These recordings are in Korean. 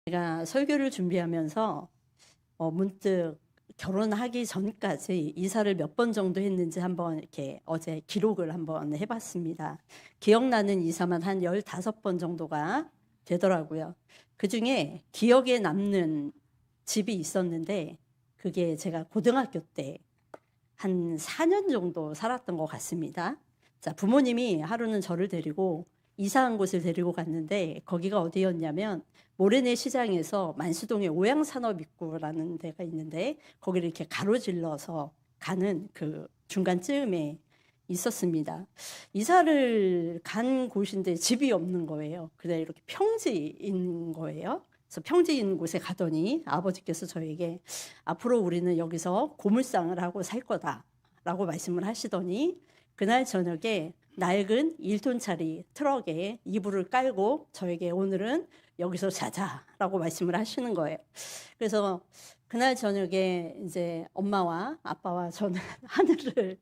제가 설교를 준비하면서 문득 결혼하기 전까지 이사를 몇 번 정도 했는지 한번 이렇게 어제 기록을 한번 해봤습니다. 기억나는 이사만 한 15번 정도가 되더라고요. 그중에 기억에 남는 집이 있었는데 그게 제가 고등학교 때 한 4년 정도 살았던 것 같습니다. 자, 부모님이 하루는 저를 데리고 이사한 곳을 데리고 갔는데 거기가 어디였냐면 모래내 시장에서 만수동에 오양산업입구라는 데가 있는데 거기를 이렇게 가로질러서 가는 그 중간쯤에 있었습니다. 이사를 간 곳인데 집이 없는 거예요. 그냥 이렇게 평지인 거예요. 그래서 평지인 곳에 가더니 아버지께서 저에게 앞으로 우리는 여기서 고물상을 하고 살 거다라고 말씀을 하시더니 그날 저녁에 낡은 1톤짜리 트럭에 이불을 깔고 저에게 오늘은 여기서 자자라고 말씀을 하시는 거예요. 그래서 그날 저녁에 이제 엄마와 아빠와 저는 하늘을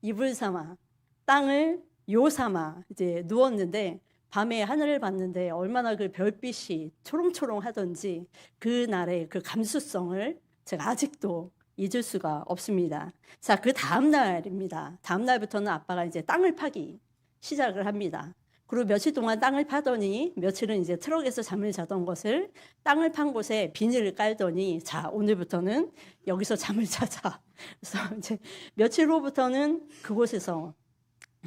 이불 삼아 땅을 요 삼아 이제 누웠는데 밤에 하늘을 봤는데 얼마나 그 별빛이 초롱초롱하던지 그날의 그 감수성을 제가 아직도 잊을 수가 없습니다. 자, 그 다음 날입니다. 다음 날부터는 아빠가 이제 땅을 파기 시작을 합니다. 그리고 며칠 동안 땅을 파더니 며칠은 이제 트럭에서 잠을 자던 것을 땅을 판 곳에 비닐을 깔더니 자, 오늘부터는 여기서 잠을 자자. 그래서 이제 며칠 후부터는 그곳에서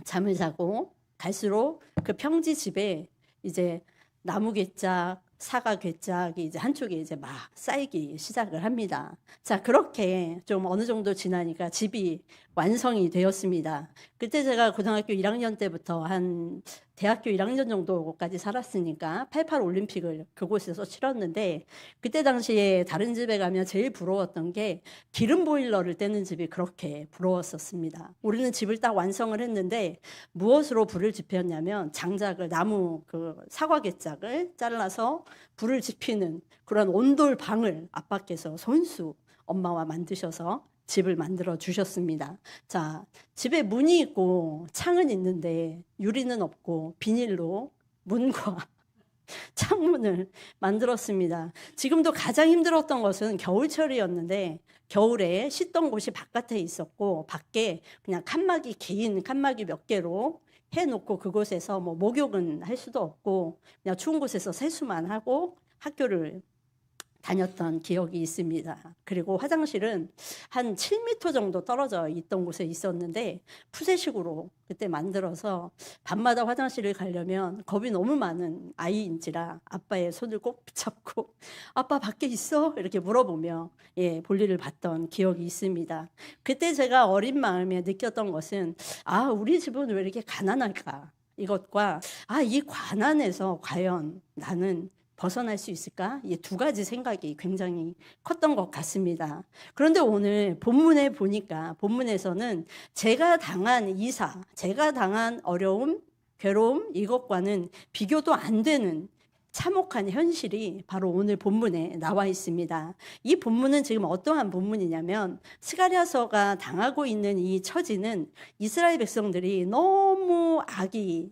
잠을 자고 갈수록 그 평지 집에 이제 나무 괴짝, 사과 괴짝이 이제 한쪽에 이제 막 쌓이기 시작을 합니다. 자, 그렇게 좀 어느 정도 지나니까 집이 완성이 되었습니다. 그때 제가 고등학교 1학년 때부터 한 대학교 1학년 정도까지 살았으니까 88 올림픽을 그곳에서 치렀는데 그때 당시에 다른 집에 가면 제일 부러웠던 게 기름 보일러를 떼는 집이 그렇게 부러웠었습니다. 우리는 집을 딱 완성을 했는데 무엇으로 불을 지폈냐면 장작을 나무 그 사과 괴짝을 잘라서 불을 지피는 그런 온돌방을 아빠께서 손수 엄마와 만드셔서 집을 만들어 주셨습니다. 자, 집에 문이 있고 창은 있는데 유리는 없고 비닐로 문과 창문을 만들었습니다. 지금도 가장 힘들었던 것은 겨울철이었는데 겨울에 씻던 곳이 바깥에 있었고 밖에 그냥 칸막이 긴 칸막이 몇 개로 해놓고 그곳에서 뭐 목욕은 할 수도 없고 그냥 추운 곳에서 세수만 하고 학교를 다녔던 기억이 있습니다. 그리고 화장실은 한 7m 정도 떨어져 있던 곳에 있었는데 푸세식으로 그때 만들어서 밤마다 화장실을 가려면 겁이 너무 많은 아이인지라 아빠의 손을 꼭 붙잡고 아빠 밖에 있어? 이렇게 물어보며 볼일을 봤던 기억이 있습니다. 그때 제가 어린 마음에 느꼈던 것은 우리 집은 왜 이렇게 가난할까? 이것과 이 가난에서 과연 나는 벗어날 수 있을까? 이 두 가지 생각이 굉장히 컸던 것 같습니다. 그런데 오늘 본문에 보니까 본문에서는 제가 당한 이사, 제가 당한 어려움, 괴로움 이것과는 비교도 안 되는 참혹한 현실이 바로 오늘 본문에 나와 있습니다. 이 본문은 지금 어떠한 본문이냐면 스가랴서가 당하고 있는 이 처지는 이스라엘 백성들이 너무 악이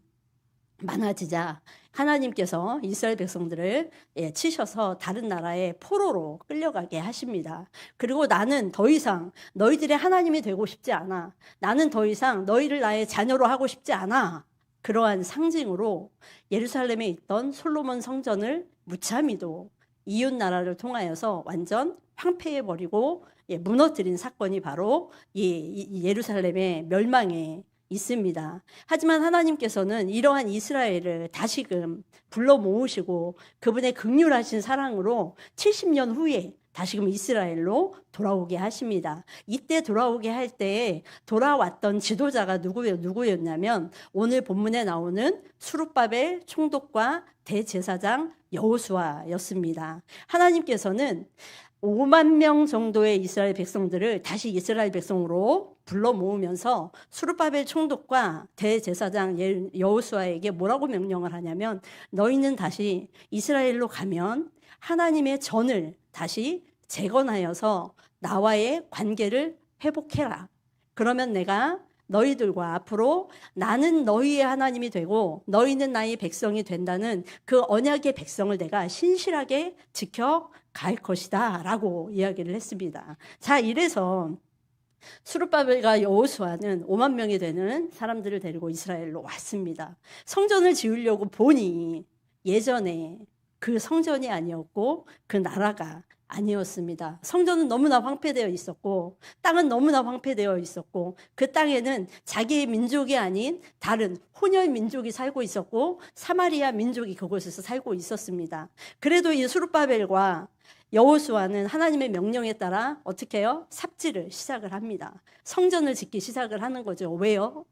많아지자 하나님께서 이스라엘 백성들을 치셔서 다른 나라의 포로로 끌려가게 하십니다. 그리고 나는 더 이상 너희들의 하나님이 되고 싶지 않아. 나는 더 이상 너희를 나의 자녀로 하고 싶지 않아. 그러한 상징으로 예루살렘에 있던 솔로몬 성전을 무참히도 이웃 나라를 통하여서 완전 황폐해버리고 무너뜨린 사건이 바로 예루살렘의 멸망에 있습니다. 하지만 하나님께서는 이러한 이스라엘을 다시금 불러 모으시고 그분의 극률하신 사랑으로 70년 후에 다시금 이스라엘로 돌아오게 하십니다. 이때 돌아오게 할 때에 돌아왔던 지도자가 누구였냐면 오늘 본문에 나오는 수룹바벨 총독과 대제사장 여호수아였습니다. 하나님께서는 5만 명 정도의 이스라엘 백성들을 다시 이스라엘 백성으로 불러 모으면서 수룹바벨 총독과 대제사장 여호수아에게 뭐라고 명령을 하냐면 너희는 다시 이스라엘로 가면 하나님의 전을 다시 재건하여서 나와의 관계를 회복해라. 그러면 내가 너희들과 앞으로 나는 너희의 하나님이 되고 너희는 나의 백성이 된다는 그 언약의 백성을 내가 신실하게 지켜갈 것이다 라고 이야기를 했습니다. 자, 이래서 스룹바벨과 여호수아는 5만 명이 되는 사람들을 데리고 이스라엘로 왔습니다. 성전을 지으려고 보니 예전에 그 성전이 아니었고 그 나라가 아니었습니다. 성전은 너무나 황폐되어 있었고 땅은 너무나 황폐되어 있었고 그 땅에는 자기의 민족이 아닌 다른 혼혈 민족이 살고 있었고 사마리아 민족이 그곳에서 살고 있었습니다. 그래도 이 스룹바벨과 여호수아는 하나님의 명령에 따라 어떻게 해요? 삽질을 시작을 합니다. 성전을 짓기 시작을 하는 거죠. 왜요?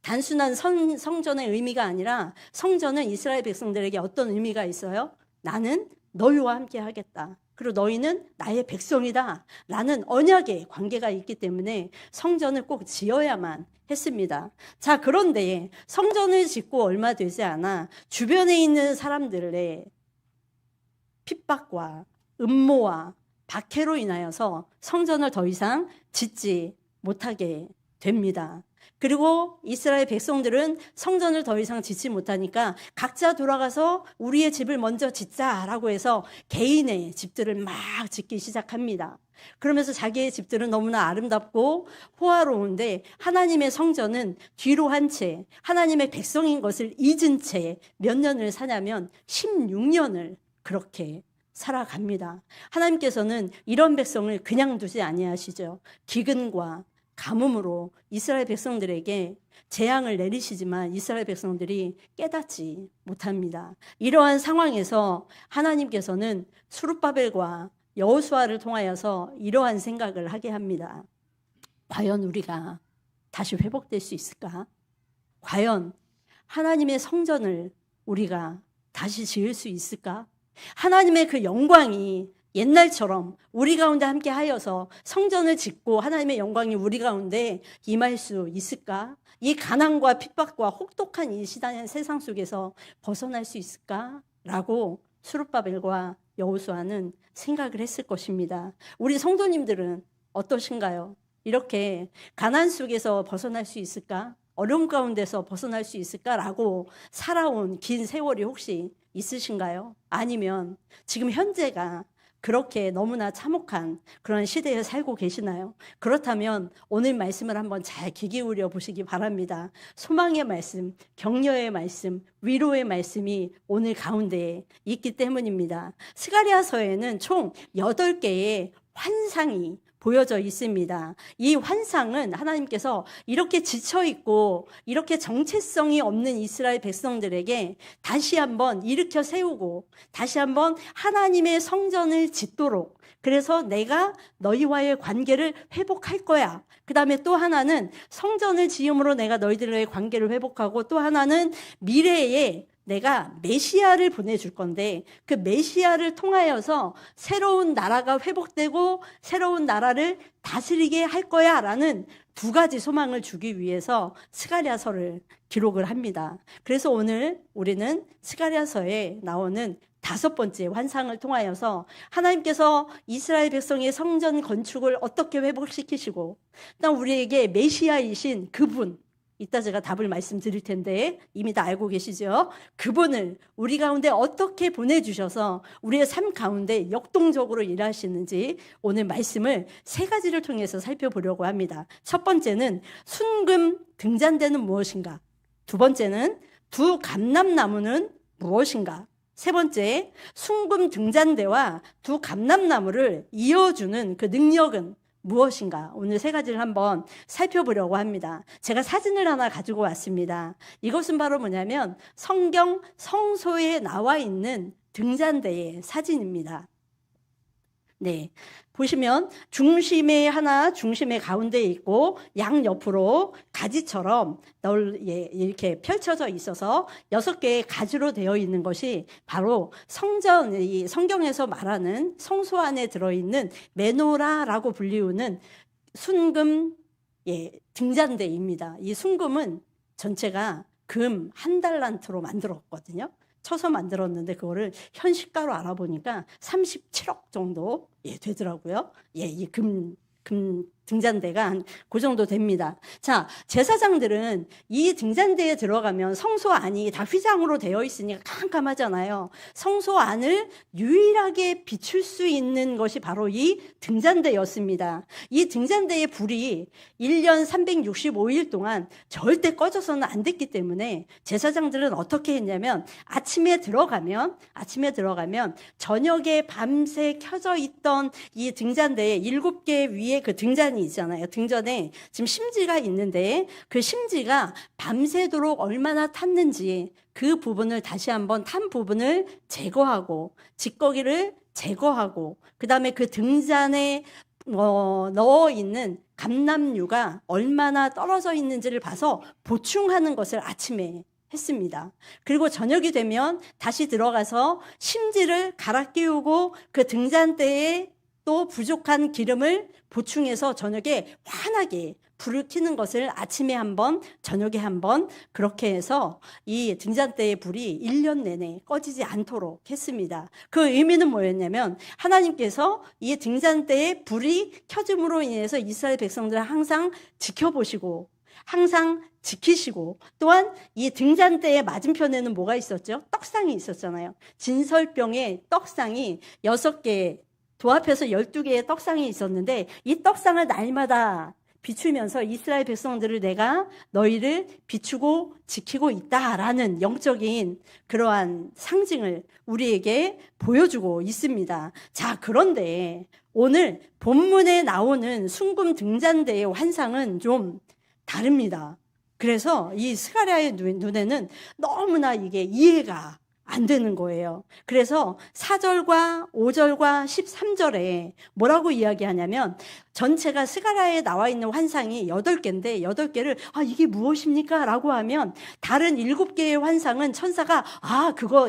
단순한 성전의 의미가 아니라 성전은 이스라엘 백성들에게 어떤 의미가 있어요? 나는 너희와 함께 하겠다. 그리고 너희는 나의 백성이다 라는 언약의 관계가 있기 때문에 성전을 꼭 지어야만 했습니다. 자, 그런데 성전을 짓고 얼마 되지 않아 주변에 있는 사람들의 핍박과 음모와 박해로 인하여서 성전을 더 이상 짓지 못하게 됩니다. 그리고 이스라엘 백성들은 성전을 더 이상 짓지 못하니까 각자 돌아가서 우리의 집을 먼저 짓자라고 해서 개인의 집들을 막 짓기 시작합니다. 그러면서 자기의 집들은 너무나 아름답고 호화로운데 하나님의 성전은 뒤로 한 채, 하나님의 백성인 것을 잊은 채 몇 년을 사냐면 16년을 그렇게 살아갑니다. 하나님께서는 이런 백성을 그냥 두지 아니하시죠. 기근과 가뭄으로 이스라엘 백성들에게 재앙을 내리시지만 이스라엘 백성들이 깨닫지 못합니다. 이러한 상황에서 하나님께서는 스룹바벨과 여호수아를 통하여서 이러한 생각을 하게 합니다. 과연 우리가 다시 회복될 수 있을까? 과연 하나님의 성전을 우리가 다시 지을 수 있을까? 하나님의 그 영광이 옛날처럼 우리 가운데 함께 하여서 성전을 짓고 하나님의 영광이 우리 가운데 임할 수 있을까? 이 가난과 핍박과 혹독한 이 세상 속에서 벗어날 수 있을까? 라고 스룹바벨과 여호수아는 생각을 했을 것입니다. 우리 성도님들은 어떠신가요? 이렇게 가난 속에서 벗어날 수 있을까? 어려움 가운데서 벗어날 수 있을까라고 살아온 긴 세월이 혹시 있으신가요? 아니면 지금 현재가 그렇게 너무나 참혹한 그런 시대에 살고 계시나요? 그렇다면 오늘 말씀을 한번 잘 귀 기울여 보시기 바랍니다. 소망의 말씀, 격려의 말씀, 위로의 말씀이 오늘 가운데에 있기 때문입니다. 스가랴서에는 총 8개의 환상이 보여져 있습니다. 이 환상은 하나님께서 이렇게 지쳐있고 이렇게 정체성이 없는 이스라엘 백성들에게 다시 한번 일으켜 세우고 다시 한번 하나님의 성전을 짓도록, 그래서 내가 너희와의 관계를 회복할 거야. 그 다음에 또 하나는 성전을 지음으로 내가 너희들과의 관계를 회복하고, 또 하나는 미래에 내가 메시아를 보내줄 건데 그 메시아를 통하여서 새로운 나라가 회복되고 새로운 나라를 다스리게 할 거야 라는 두 가지 소망을 주기 위해서 스가랴서를 기록을 합니다. 그래서 오늘 우리는 스가랴서에 나오는 5번째 환상을 통하여서 하나님께서 이스라엘 백성의 성전 건축을 어떻게 회복시키시고, 또 우리에게 메시아이신 그분, 이따 제가 답을 말씀드릴 텐데 이미 다 알고 계시죠? 그분을 우리 가운데 어떻게 보내주셔서 우리의 삶 가운데 역동적으로 일하시는지 오늘 말씀을 3가지를 통해서 살펴보려고 합니다. 첫 번째는 순금 등잔대는 무엇인가? 두 번째는 두 감람나무는 무엇인가? 세 번째, 순금 등잔대와 두 감람나무를 이어주는 그 능력은 무엇인가? 오늘 3가지를 한번 살펴보려고 합니다. 제가 사진을 하나 가지고 왔습니다. 이것은 바로 뭐냐면 성경 성소에 나와 있는 등잔대의 사진입니다. 네, 보시면 중심에 하나, 중심의 가운데에 있고 양옆으로 가지처럼 이렇게 펼쳐져 있어서 6개의 가지로 되어 있는 것이 바로 이 성경에서 말하는 성소 안에 들어있는 메노라라고 불리우는 순금 등잔대입니다. 이 순금은 전체가 금 1달란트로 만들었거든요. 쳐서 만들었는데 그거를 현시가로 알아보니까 37억 정도 되더라고요. 이 금 등잔대가 한 그 정도 됩니다. 자, 제사장들은 이 등잔대에 들어가면 성소 안이 다 휘장으로 되어 있으니까 깜깜하잖아요. 성소 안을 유일하게 비출 수 있는 것이 바로 이 등잔대였습니다. 이 등잔대의 불이 1년 365일 동안 절대 꺼져서는 안 됐기 때문에 제사장들은 어떻게 했냐면 아침에 들어가면 저녁에 밤새 켜져 있던 이 등잔대에 7개 위에 그 등잔이 있잖아요. 등전에 지금 심지가 있는데 그 심지가 밤새도록 얼마나 탔는지 그 부분을 다시 한번 탄 부분을 제거하고 찌꺼기를 제거하고 그 다음에 그 등잔에 넣어 있는 감람류가 얼마나 떨어져 있는지를 봐서 보충하는 것을 아침에 했습니다. 그리고 저녁이 되면 다시 들어가서 심지를 갈아 끼우고 그 등잔대에 또 부족한 기름을 보충해서 저녁에 환하게 불을 켜는 것을 아침에 한 번, 저녁에 한 번 그렇게 해서 이 등잔대의 불이 1년 내내 꺼지지 않도록 했습니다. 그 의미는 뭐였냐면 하나님께서 이 등잔대의 불이 켜짐으로 인해서 이스라엘 백성들을 항상 지켜보시고 항상 지키시고 또한 이 등잔대의 맞은편에는 뭐가 있었죠? 떡상이 있었잖아요. 진설병의 떡상이 6개 도합해서 12개의 떡상이 있었는데 이 떡상을 날마다 비추면서 이스라엘 백성들을 내가 너희를 비추고 지키고 있다라는 영적인 그러한 상징을 우리에게 보여주고 있습니다. 자, 그런데 오늘 본문에 나오는 순금 등잔대의 환상은 좀 다릅니다. 그래서 이 스가랴의 눈에는 너무나 이게 이해가 안 되는 거예요. 그래서 4절과 5절과 13절에 뭐라고 이야기하냐면 전체가 스가랴에 나와 있는 환상이 8개인데 8개를 이게 무엇입니까? 라고 하면 다른 7개의 환상은 천사가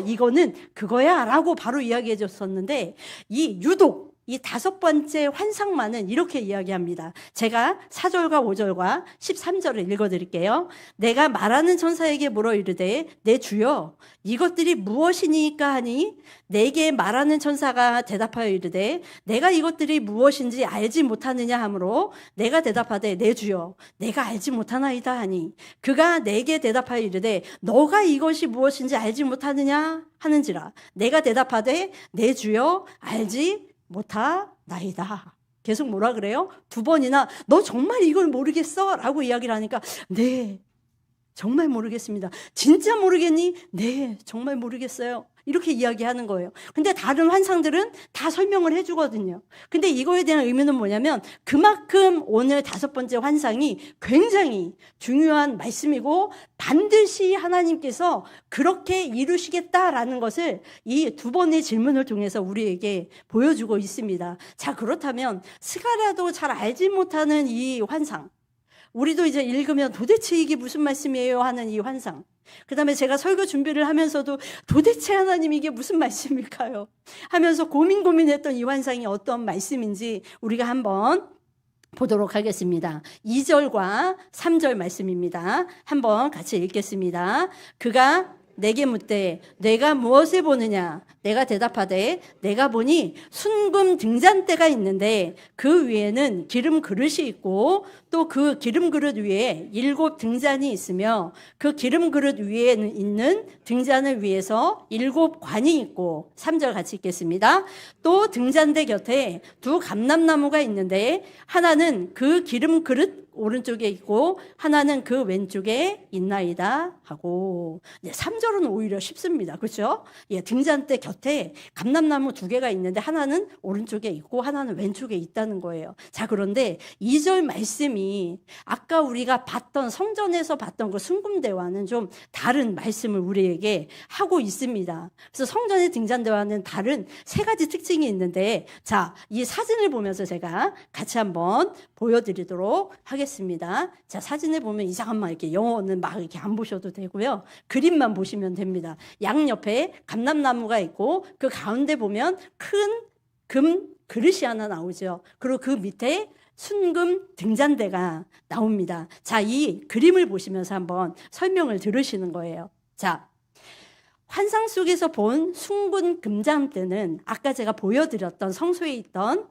이거는 그거야 라고 바로 이야기해 줬었는데 유독 이 5번째 환상만은 이렇게 이야기합니다. 제가 4절과 5절과 13절을 읽어드릴게요. 내가 말하는 천사에게 물어 이르되 내 주여 이것들이 무엇이니까 하니 내게 말하는 천사가 대답하여 이르되 내가 이것들이 무엇인지 알지 못하느냐 하므로 내가 대답하되 내 주여 내가 알지 못하나이다 하니 그가 내게 대답하여 이르되 너가 이것이 무엇인지 알지 못하느냐 하는지라 내가 대답하되 내 주여 알지 못하나이다. 계속 뭐라 그래요? 2번이나 너 정말 이걸 모르겠어? 라고 이야기를 하니까 네, 정말 모르겠습니다. 진짜 모르겠니? 네, 정말 모르겠어요. 이렇게 이야기하는 거예요. 근데 다른 환상들은 다 설명을 해주거든요. 근데 이거에 대한 의미는 뭐냐면 그만큼 오늘 5번째 환상이 굉장히 중요한 말씀이고 반드시 하나님께서 그렇게 이루시겠다라는 것을 이 2번의 질문을 통해서 우리에게 보여주고 있습니다. 자, 그렇다면 스가랴도 잘 알지 못하는 이 환상, 우리도 이제 읽으면 도대체 이게 무슨 말씀이에요 하는 이 환상, 그 다음에 제가 설교 준비를 하면서도 도대체 하나님 이게 무슨 말씀일까요? 하면서 고민했던 이 환상이 어떤 말씀인지 우리가 한번 보도록 하겠습니다. 2절과 3절 말씀입니다. 한번 같이 읽겠습니다. 그가 내게 묻되 내가 무엇을 보느냐? 내가 대답하되 내가 보니 순금 등잔대가 있는데 그 위에는 기름 그릇이 있고 또 그 기름 그릇 위에 7 등잔이 있으며 그 기름 그릇 위에 있는 등잔을 위에서 7 관이 있고 3절 같이 읽겠습니다. 또 등잔대 곁에 2 감람나무가 있는데 하나는 그 기름 그릇 오른쪽에 있고 하나는 그 왼쪽에 있나이다 하고 3절은 오히려 쉽습니다. 그렇죠? 등잔대 곁에 감람나무 2개가 있는데 하나는 오른쪽에 있고 하나는 왼쪽에 있다는 거예요. 자, 그런데 2절 말씀이 아까 우리가 봤던 성전에서 봤던 그 순금대와는 좀 다른 말씀을 우리에게 하고 있습니다. 그래서 성전의 등잔대와는 다른 3가지 특징이 있는데 자, 이 사진을 보면서 제가 같이 한번 보여드리도록 하겠습니다. 자, 사진을 보면 이상한 이렇게 영어는 막 이렇게 안 보셔도 되고요. 그림만 보시면 됩니다. 양옆에 감람나무가 있고 그 가운데 보면 큰 금 그릇이 하나 나오죠. 그리고 그 밑에 순금 등잔대가 나옵니다. 자, 이 그림을 보시면서 한번 설명을 들으시는 거예요. 자, 환상 속에서 본 숭근 금잔대는 아까 제가 보여드렸던 성소에 있던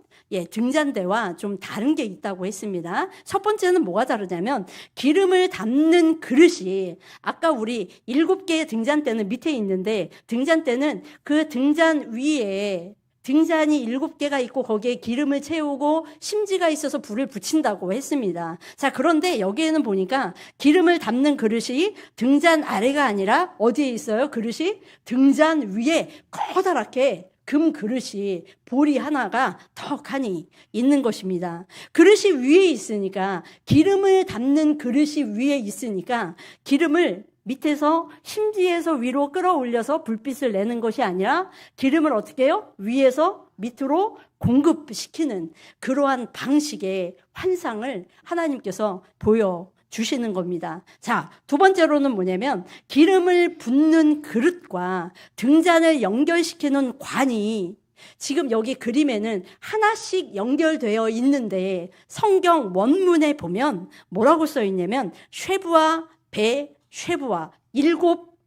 등잔대와 좀 다른 게 있다고 했습니다. 첫 번째는 뭐가 다르냐면 기름을 담는 그릇이 아까 우리 7개의 등잔대는 밑에 있는데 등잔대는 그 등잔 위에 등잔이 7개가 있고 거기에 기름을 채우고 심지가 있어서 불을 붙인다고 했습니다. 자, 그런데 여기에는 보니까 기름을 담는 그릇이 등잔 아래가 아니라 어디에 있어요? 그릇이 등잔 위에 커다랗게 금 그릇이 보리 하나가 턱하니 있는 것입니다. 그릇이 위에 있으니까 기름을 담는 그릇이 위에 있으니까 기름을 밑에서 심지에서 위로 끌어올려서 불빛을 내는 것이 아니라 기름을 어떻게 해요? 위에서 밑으로 공급시키는 그러한 방식의 환상을 하나님께서 보여주시는 겁니다. 자, 두 번째로는 뭐냐면 기름을 붓는 그릇과 등잔을 연결시키는 관이 지금 여기 그림에는 하나씩 연결되어 있는데 성경 원문에 보면 뭐라고 써 있냐면 쉐부와 배 쉐부와 7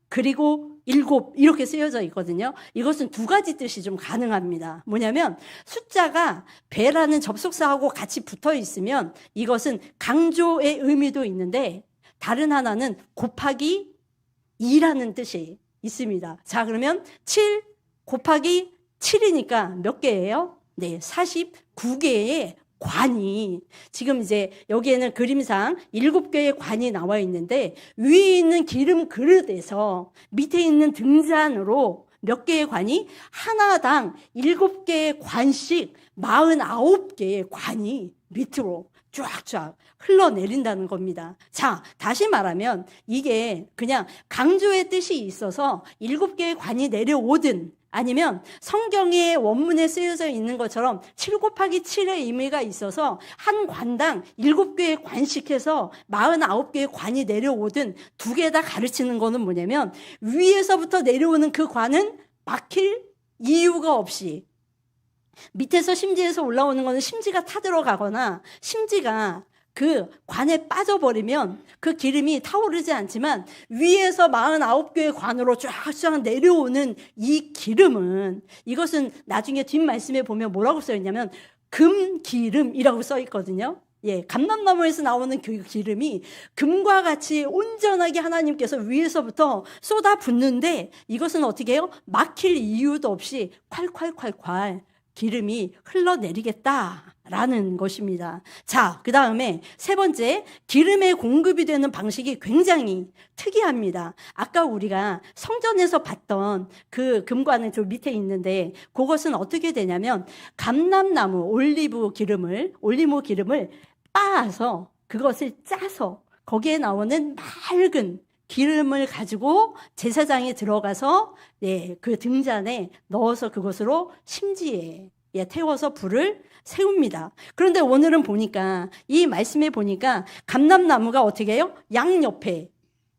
그리고 7 이렇게 쓰여져 있거든요. 이것은 두 가지 뜻이 좀 가능합니다. 뭐냐면 숫자가 배라는 접속사하고 같이 붙어 있으면 이것은 강조의 의미도 있는데 다른 하나는 곱하기 2라는 뜻이 있습니다. 자, 그러면 7 곱하기 7이니까 몇 개예요? 네, 49개의 관이 지금 이제 여기에는 그림상 7개의 관이 나와 있는데 위에 있는 기름 그릇에서 밑에 있는 등잔으로 몇 개의 관이 하나당 7개의 관씩 49개의 관이 밑으로 쫙쫙 흘러내린다는 겁니다. 자, 다시 말하면 이게 그냥 강조의 뜻이 있어서 7개의 관이 내려오든 아니면 성경의 원문에 쓰여져 있는 것처럼 7 곱하기 7의 의미가 있어서 한 관당 7개의 관씩해서 49개의 관이 내려오든 두 개 다 가르치는 거는 뭐냐면 위에서부터 내려오는 그 관은 막힐 이유가 없이 밑에서 심지에서 올라오는 거는 심지가 타들어가거나 심지가 그 관에 빠져버리면 그 기름이 타오르지 않지만 위에서 49개의 관으로 쫙쫙 내려오는 이 기름은 이것은 나중에 뒷말씀에 보면 뭐라고 써있냐면 금기름이라고 써있거든요. 감람나무에서 나오는 그 기름이 금과 같이 온전하게 하나님께서 위에서부터 쏟아 붓는데 이것은 어떻게 해요? 막힐 이유도 없이 콸콸콸콸 기름이 흘러내리겠다라는 것입니다. 자, 그 다음에 세 번째, 기름의 공급이 되는 방식이 굉장히 특이합니다. 아까 우리가 성전에서 봤던 그 금관은 저 밑에 있는데 그것은 어떻게 되냐면 감람나무 올리브 기름을 빻아서 그것을 짜서 거기에 나오는 맑은 기름을 가지고 제사장에 들어가서 그 등잔에 넣어서 그것으로 심지에 태워서 불을 세웁니다. 그런데 오늘은 보니까 이 말씀에 보니까 감람나무가 어떻게 해요? 양옆에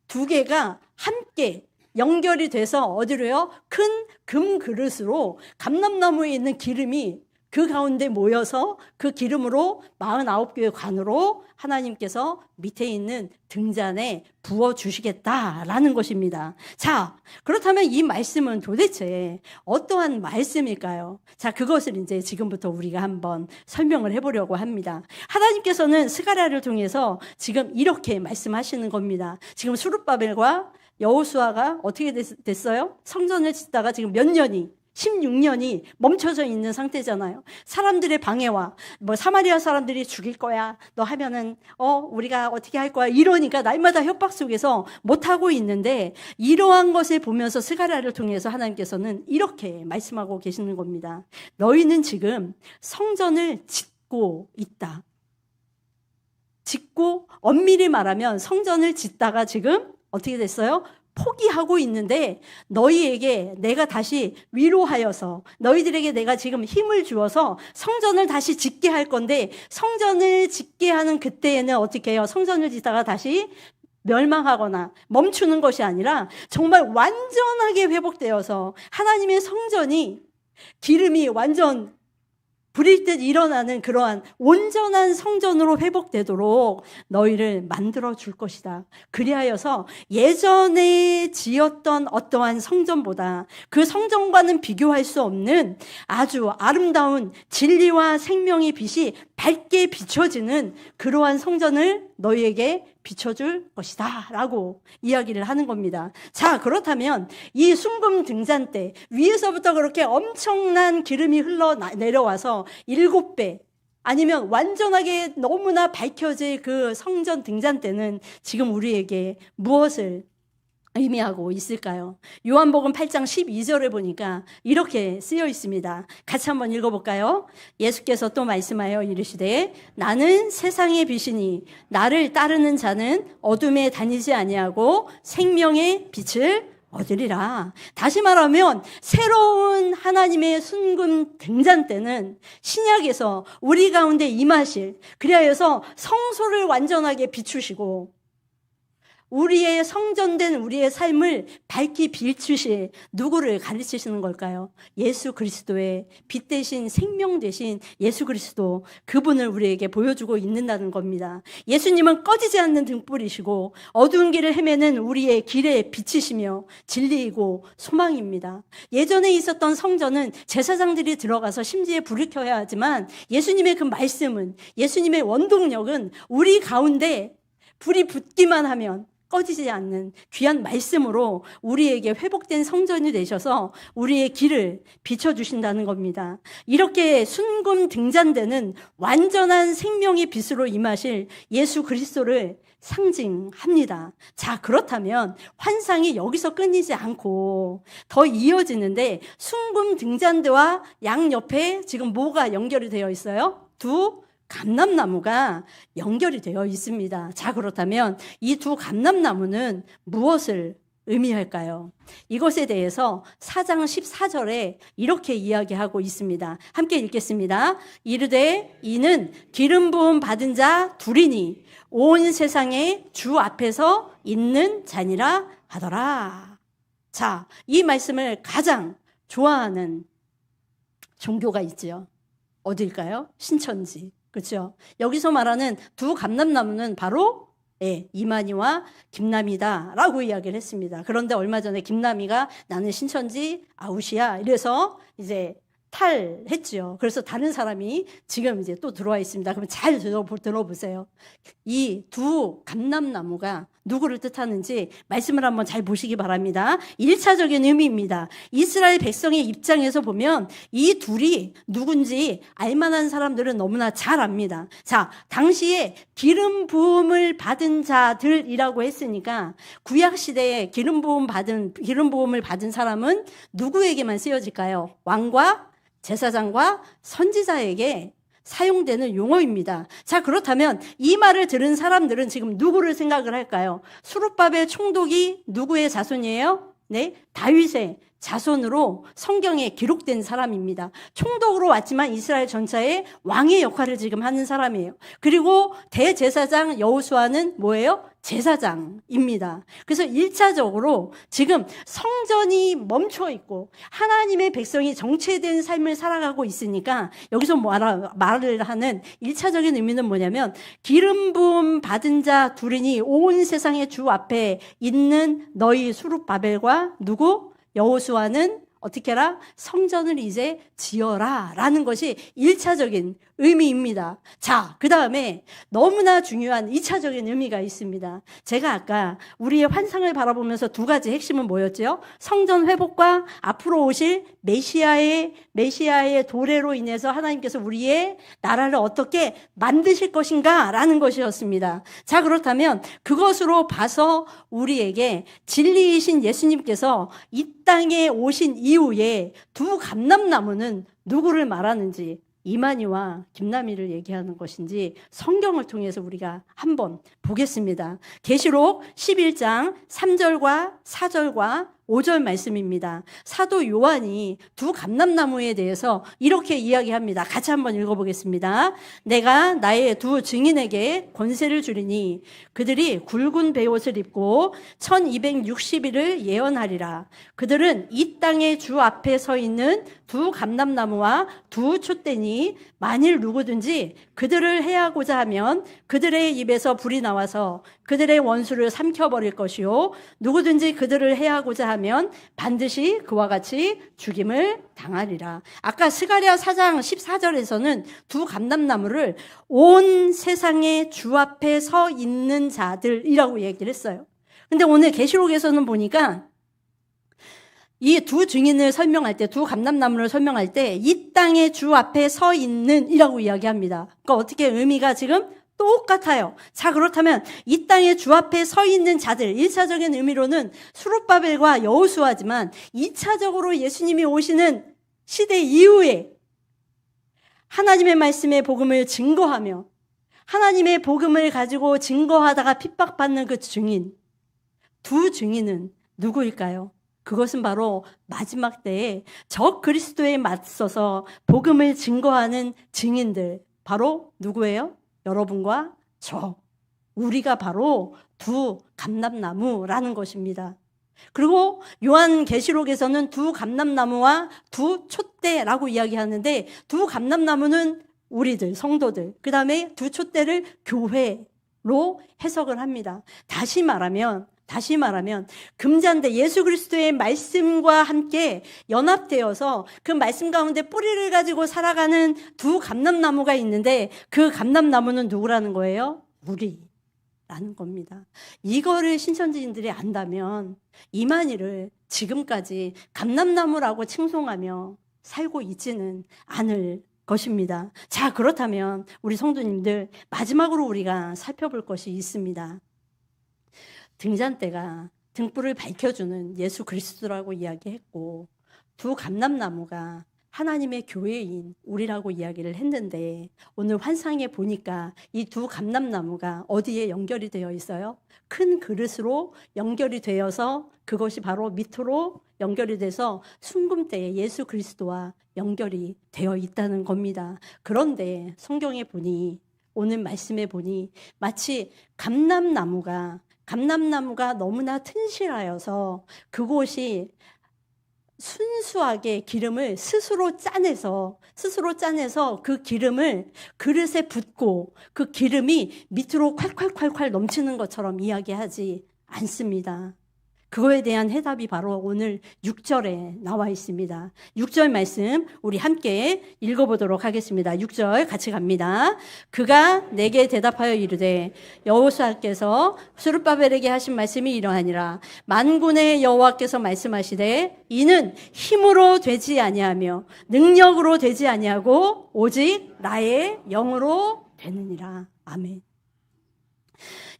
2개가 함께 연결이 돼서 어디로요? 큰 금 그릇으로 감람나무에 있는 기름이 그 가운데 모여서 그 기름으로 49개의 관으로 하나님께서 밑에 있는 등잔에 부어주시겠다라는 것입니다. 자, 그렇다면 이 말씀은 도대체 어떠한 말씀일까요? 자, 그것을 이제 지금부터 우리가 한번 설명을 해보려고 합니다. 하나님께서는 스가랴를 통해서 지금 이렇게 말씀하시는 겁니다. 지금 수룹바벨과 여호수아가 어떻게 됐어요? 성전을 짓다가 지금 몇 년이 16년이 멈춰져 있는 상태잖아요. 사람들의 방해와 사마리아 사람들이 죽일 거야. 너 하면은 우리가 어떻게 할 거야. 이러니까 날마다 협박 속에서 못하고 있는데 이러한 것을 보면서 스가랴를 통해서 하나님께서는 이렇게 말씀하고 계시는 겁니다. 너희는 지금 성전을 짓고 있다. 짓고 엄밀히 말하면 성전을 짓다가 지금 어떻게 됐어요? 포기하고 있는데 너희에게 내가 다시 위로하여서 너희들에게 내가 지금 힘을 주어서 성전을 다시 짓게 할 건데 성전을 짓게 하는 그때에는 어떻게 해요? 성전을 짓다가 다시 멸망하거나 멈추는 것이 아니라 정말 완전하게 회복되어서 하나님의 성전이 기름이 완전 불일 듯 일어나는 그러한 온전한 성전으로 회복되도록 너희를 만들어 줄 것이다. 그리하여서 예전에 지었던 어떠한 성전보다 그 성전과는 비교할 수 없는 아주 아름다운 진리와 생명의 빛이 밝게 비춰지는 그러한 성전을 너희에게 비춰줄 것이다 라고 이야기를 하는 겁니다. 자, 그렇다면 이 순금 등잔 때 위에서부터 그렇게 엄청난 기름이 흘러내려와서 7배 아니면 완전하게 너무나 밝혀질 그 성전 등잔 때는 지금 우리에게 무엇을 의미하고 있을까요? 요한복음 8장 12절에 보니까 이렇게 쓰여 있습니다. 같이 한번 읽어볼까요? 예수께서 또 말씀하여 이르시되 나는 세상의 빛이니 나를 따르는 자는 어둠에 다니지 아니하고 생명의 빛을 얻으리라. 다시 말하면 새로운 하나님의 순금 등잔 때는 신약에서 우리 가운데 임하실, 그리하여서 성소를 완전하게 비추시고 우리의 성전된 우리의 삶을 밝히 비추실 누구를 가르치시는 걸까요? 예수 그리스도의 빛 대신 생명 대신 예수 그리스도, 그분을 우리에게 보여주고 있는다는 겁니다. 예수님은 꺼지지 않는 등불이시고 어두운 길을 헤매는 우리의 길에 빛이시며 진리이고 소망입니다. 예전에 있었던 성전은 제사장들이 들어가서 심지에 불을 켜야 하지만 예수님의 그 말씀은, 예수님의 원동력은 우리 가운데 불이 붙기만 하면 꺼지지 않는 귀한 말씀으로 우리에게 회복된 성전이 되셔서 우리의 길을 비춰주신다는 겁니다. 이렇게 순금 등잔대는 완전한 생명의 빛으로 임하실 예수 그리스도를 상징합니다. 자, 그렇다면 환상이 여기서 끊이지 않고 더 이어지는데 순금 등잔대와 양옆에 지금 뭐가 연결이 되어 있어요? 두 감람나무가 연결이 되어 있습니다. 자, 그렇다면 이 두 감람나무는 무엇을 의미할까요? 이것에 대해서 4장 14절에 이렇게 이야기하고 있습니다. 함께 읽겠습니다. 이르되 이는 기름 부음 받은 자 둘이니 온 세상의 주 앞에서 있는 자니라 하더라. 자, 이 말씀을 가장 좋아하는 종교가 있지요. 어딜까요? 신천지. 그렇죠? 여기서 말하는 두 감람나무는 바로 이만희와 김남희다라고 이야기를 했습니다. 그런데 얼마 전에 김남희가 나는 신천지 아웃이야 이래서 이제 탈했죠. 그래서 다른 사람이 지금 이제 또 들어와 있습니다. 그럼 잘 들어보세요. 이 두 감람나무가 누구를 뜻하는지 말씀을 한번 잘 보시기 바랍니다. 1차적인 의미입니다. 이스라엘 백성의 입장에서 보면 이 둘이 누군지 알만한 사람들은 너무나 잘 압니다. 자, 당시에 기름 부음을 받은 자들이라고 했으니까 구약 시대에 기름 부음을 받은 사람은 누구에게만 쓰여질까요? 왕과 제사장과 선지자에게 사용되는 용어입니다. 자, 그렇다면 이 말을 들은 사람들은 지금 누구를 생각을 할까요? 수룹바벨 총독이 누구의 자손이에요? 네, 다윗의 자손으로 성경에 기록된 사람입니다. 총독으로 왔지만 이스라엘 전체의 왕의 역할을 지금 하는 사람이에요. 그리고 대제사장 여호수아는 뭐예요? 제사장입니다. 그래서 1차적으로 지금 성전이 멈춰 있고 하나님의 백성이 정체된 삶을 살아가고 있으니까 여기서 말을 하는 1차적인 의미는 뭐냐면 기름 부음 받은 자 둘이니 온 세상의 주 앞에 있는 너희 수룹바벨과 누구? 여호수아는 어떻게 해라? 성전을 이제 지어라 라는 것이 1차적인 의미입니다. 자, 그 다음에 너무나 중요한 2차적인 의미가 있습니다. 제가 아까 우리의 환상을 바라보면서 두 가지 핵심은 뭐였죠? 성전 회복과 앞으로 오실 메시아의 도래로 인해서 하나님께서 우리의 나라를 어떻게 만드실 것인가 라는 것이었습니다. 자, 그렇다면 그것으로 봐서 우리에게 진리이신 예수님께서 이 땅에 오신 이후에 두 감람나무는 누구를 말하는지, 이만희와 김남희를 얘기하는 것인지 성경을 통해서 우리가 한번 보겠습니다. 계시록 11장 3절과 4절과 5절 말씀입니다. 사도 요한이 두 감람나무에 대해서 이렇게 이야기합니다. 같이 한번 읽어보겠습니다. 내가 나의 두 증인에게 권세를 주리니 그들이 굵은 베옷을 입고 1260일을 예언하리라. 그들은 이 땅의 주 앞에 서 있는 두 감람나무와 두 촛대니 만일 누구든지 그들을 해하고자 하면 그들의 입에서 불이 나와서 그들의 원수를 삼켜버릴 것이요 누구든지 그들을 해하고자 하면 반드시 그와 같이 죽임을 당하리라. 아까 스가랴 4장 14절에서는 두 감람나무를 온 세상의 주 앞에 서 있는 자들이라고 얘기를 했어요. 근데 오늘 계시록에서는 보니까 이 두 증인을 설명할 때, 두 감람나무를 설명할 때 이 땅의 주 앞에 서 있는 이라고 이야기합니다. 그러니까 어떻게 의미가 지금 똑같아요. 자, 그렇다면 이 땅의 주 앞에 서 있는 자들, 1차적인 의미로는 스룹바벨과 여호수아지만 2차적으로 예수님이 오시는 시대 이후에 하나님의 말씀의 복음을 증거하며 하나님의 복음을 가지고 증거하다가 핍박받는 그 증인, 두 증인은 누구일까요? 그것은 바로 마지막 때에 적 그리스도에 맞서서 복음을 증거하는 증인들, 바로 누구예요? 여러분과 저, 우리가 바로 두 감람나무라는 것입니다. 그리고 요한계시록에서는 두 감람나무와 두 촛대라고 이야기하는데 두 감람나무는 우리들, 성도들, 그 다음에 두 촛대를 교회로 해석을 합니다. 다시 말하면 금잔대 예수 그리스도의 말씀과 함께 연합되어서 그 말씀 가운데 뿌리를 가지고 살아가는 두 감람나무가 있는데 그 감람나무는 누구라는 거예요? 우리라는 겁니다. 이거를 신천지인들이 안다면 이만희를 지금까지 감람나무라고 칭송하며 살고 있지는 않을 것입니다. 자, 그렇다면 우리 성도님들 마지막으로 우리가 살펴볼 것이 있습니다. 등잔대가 등불을 밝혀주는 예수 그리스도라고 이야기했고 두 감람나무가 하나님의 교회인 우리라고 이야기를 했는데 오늘 환상에 보니까 이 두 감람나무가 어디에 연결이 되어 있어요? 큰 그릇으로 연결이 되어서 그것이 바로 밑으로 연결이 돼서 순금 때에 예수 그리스도와 연결이 되어 있다는 겁니다. 그런데 성경에 보니 오늘 말씀에 보니 마치 감람나무가 너무나 튼실하여서 그곳이 순수하게 기름을 스스로 짜내서 그 기름을 그릇에 붓고 그 기름이 밑으로 콸콸콸콸 넘치는 것처럼 이야기하지 않습니다. 그거에 대한 해답이 바로 오늘 6절에 나와 있습니다. 6절 말씀 우리 함께 읽어보도록 하겠습니다. 6절 같이 갑니다. 그가 내게 대답하여 이르되 여호수아께서 스룹바벨에게 하신 말씀이 이러하니라. 만군의 여호와께서 말씀하시되 이는 힘으로 되지 아니하며 능력으로 되지 아니하고 오직 나의 영으로 되느니라. 아멘.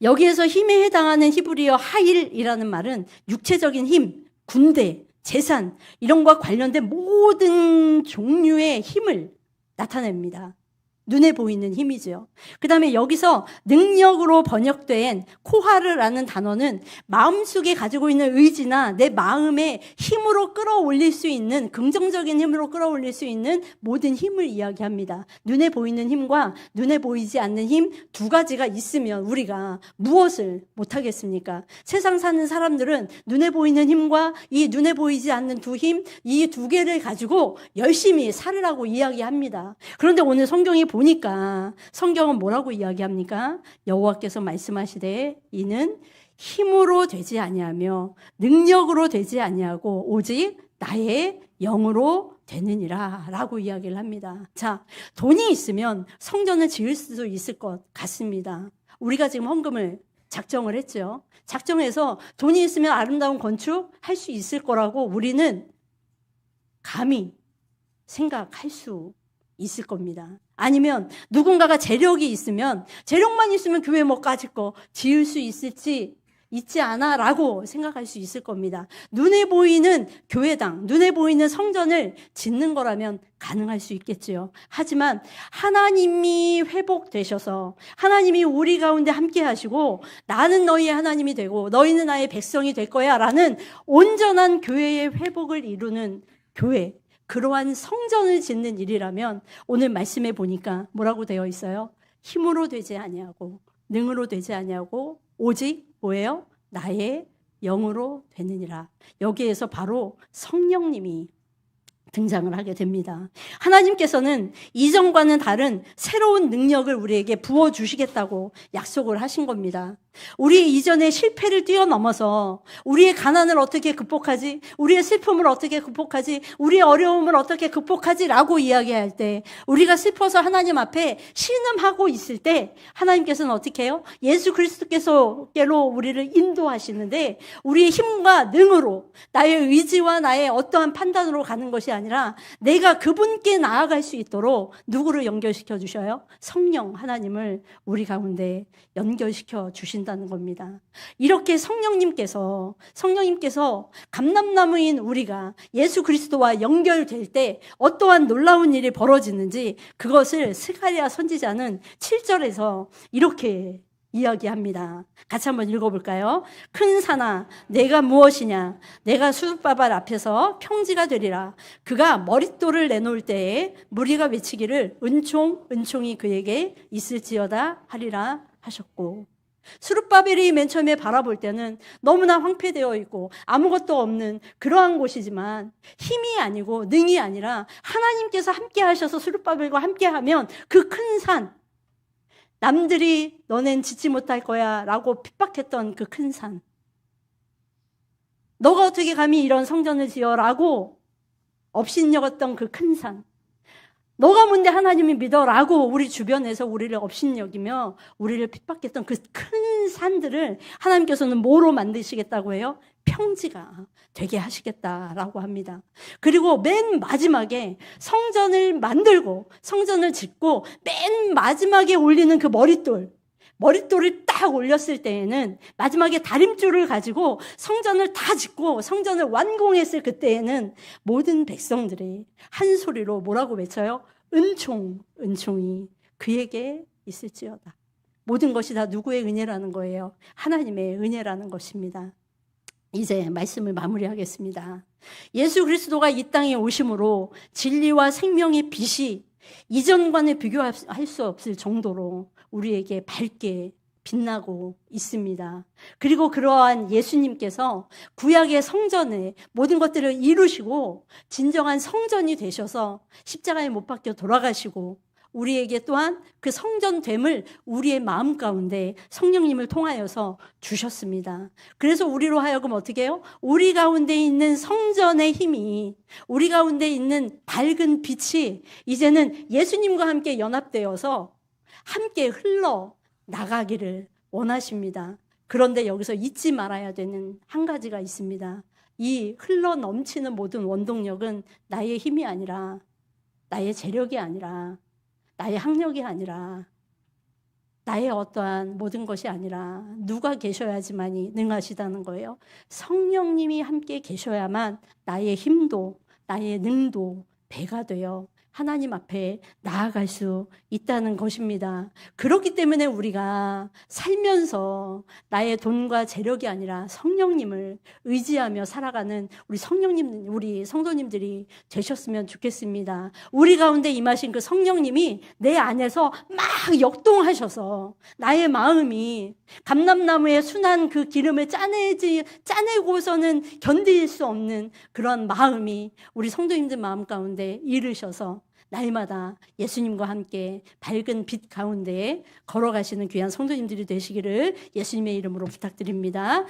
여기에서 힘에 해당하는 히브리어 하일이라는 말은 육체적인 힘, 군대, 재산 이런 것과 관련된 모든 종류의 힘을 나타냅니다. 눈에 보이는 힘이죠. 그 다음에 여기서 능력으로 번역된 코하르라는 단어는 마음속에 가지고 있는 의지나 내 마음의 힘으로 끌어올릴 수 있는 긍정적인 힘으로 끌어올릴 수 있는 모든 힘을 이야기합니다. 눈에 보이는 힘과 눈에 보이지 않는 힘 두 가지가 있으면 우리가 무엇을 못하겠습니까? 세상 사는 사람들은 눈에 보이는 힘과 이 눈에 보이지 않는 두 힘, 이 두 개를 가지고 열심히 살으라고 이야기합니다. 그런데 오늘 성경이 보니까 성경은 뭐라고 이야기합니까? 여호와께서 말씀하시되 이는 힘으로 되지 아니하며 능력으로 되지 아니하고 오직 나의 영으로 되느니라 라고 이야기를 합니다. 자, 돈이 있으면 성전을 지을 수도 있을 것 같습니다. 우리가 지금 헌금을 작정을 했죠. 작정해서 돈이 있으면 아름다운 건축 할 수 있을 거라고 우리는 감히 생각할 수 있을 겁니다. 아니면 누군가가 재력이 있으면 재력만 있으면 교회 뭐까짓 거 지을 수 있을지 있지 않아 라고 생각할 수 있을 겁니다. 눈에 보이는 교회당, 눈에 보이는 성전을 짓는 거라면 가능할 수 있겠지요. 하지만 하나님이 회복되셔서 하나님이 우리 가운데 함께 하시고 나는 너희의 하나님이 되고 너희는 나의 백성이 될 거야 라는 온전한 교회의 회복을 이루는 교회, 그러한 성전을 짓는 일이라면 오늘 말씀해 보니까 뭐라고 되어 있어요? 힘으로 되지 아니하고 능으로 되지 아니하고 오직 뭐예요? 나의 영으로 되느니라. 여기에서 바로 성령님이 등장을 하게 됩니다. 하나님께서는 이전과는 다른 새로운 능력을 우리에게 부어주시겠다고 약속을 하신 겁니다. 우리 이전의 실패를 뛰어넘어서 우리의 가난을 어떻게 극복하지? 우리의 슬픔을 어떻게 극복하지? 우리의 어려움을 어떻게 극복하지? 라고 이야기할 때 우리가 슬퍼서 하나님 앞에 신음하고 있을 때 하나님께서는 어떻게 해요? 예수 그리스도께로 우리를 인도하시는데 우리의 힘과 능으로 나의 의지와 나의 어떠한 판단으로 가는 것이 아니라 내가 그분께 나아갈 수 있도록 누구를 연결시켜 주셔요? 성령 하나님을 우리 가운데 연결시켜 주신다는 겁니다. 이렇게 성령님께서 감람나무인 우리가 예수 그리스도와 연결될 때 어떠한 놀라운 일이 벌어지는지 그것을 스가랴 선지자는 7절에서 이렇게 이야기합니다. 같이 한번 읽어볼까요? 큰 산아 내가 무엇이냐? 내가 수줍바발 앞에서 평지가 되리라. 그가 머릿돌을 내놓을 때에 무리가 외치기를 은총이 그에게 있을지어다 하리라 하셨고, 수룹바벨이 맨 처음에 바라볼 때는 너무나 황폐되어 있고 아무것도 없는 그러한 곳이지만 힘이 아니고 능이 아니라 하나님께서 함께 하셔서 수룹바벨과 함께 하면 그 큰 산, 남들이 너넨 짓지 못할 거야 라고 핍박했던 그 큰 산, 너가 어떻게 감히 이런 성전을 지어 라고 업신여겼던 그 큰 산, 너가 뭔데 하나님이 믿어라고 우리 주변에서 우리를 업신여기며 우리를 핍박했던 그 큰 산들을 하나님께서는 뭐로 만드시겠다고 해요? 평지가 되게 하시겠다라고 합니다. 그리고 맨 마지막에 성전을 만들고 성전을 짓고 맨 마지막에 올리는 그 머릿돌을 딱 올렸을 때에는 마지막에 다림줄을 가지고 성전을 다 짓고 성전을 완공했을 그때에는 모든 백성들이 한 소리로 뭐라고 외쳐요? 은총이 그에게 있을지어다. 모든 것이 다 누구의 은혜라는 거예요? 하나님의 은혜라는 것입니다. 이제 말씀을 마무리하겠습니다. 예수 그리스도가 이 땅에 오심으로 진리와 생명의 빛이 이전과는 비교할 수 없을 정도로 우리에게 밝게 빛나고 있습니다. 그리고 그러한 예수님께서 구약의 성전에 모든 것들을 이루시고 진정한 성전이 되셔서 십자가에 못 박혀 돌아가시고 우리에게 또한 그 성전됨을 우리의 마음 가운데 성령님을 통하여서 주셨습니다. 그래서 우리로 하여금 어떻게 해요? 우리 가운데 있는 성전의 힘이, 우리 가운데 있는 밝은 빛이 이제는 예수님과 함께 연합되어서 함께 흘러나가기를 원하십니다. 그런데 여기서 잊지 말아야 되는 한 가지가 있습니다. 이 흘러넘치는 모든 원동력은 나의 힘이 아니라, 나의 재력이 아니라, 나의 학력이 아니라, 나의 어떠한 모든 것이 아니라 누가 계셔야지만이 능하시다는 거예요. 성령님이 함께 계셔야만 나의 힘도 나의 능도 배가 되어 하나님 앞에 나아갈 수 있다는 것입니다. 그렇기 때문에 우리가 살면서 나의 돈과 재력이 아니라 성령님을 의지하며 살아가는 우리 성도님들이 되셨으면 좋겠습니다. 우리 가운데 임하신 그 성령님이 내 안에서 막 역동하셔서 나의 마음이 감람나무의 순한 그 기름을 짜내고서는 견딜 수 없는 그런 마음이 우리 성도님들 마음 가운데 이르셔서 날마다 예수님과 함께 밝은 빛 가운데 걸어가시는 귀한 성도님들이 되시기를 예수님의 이름으로 부탁드립니다.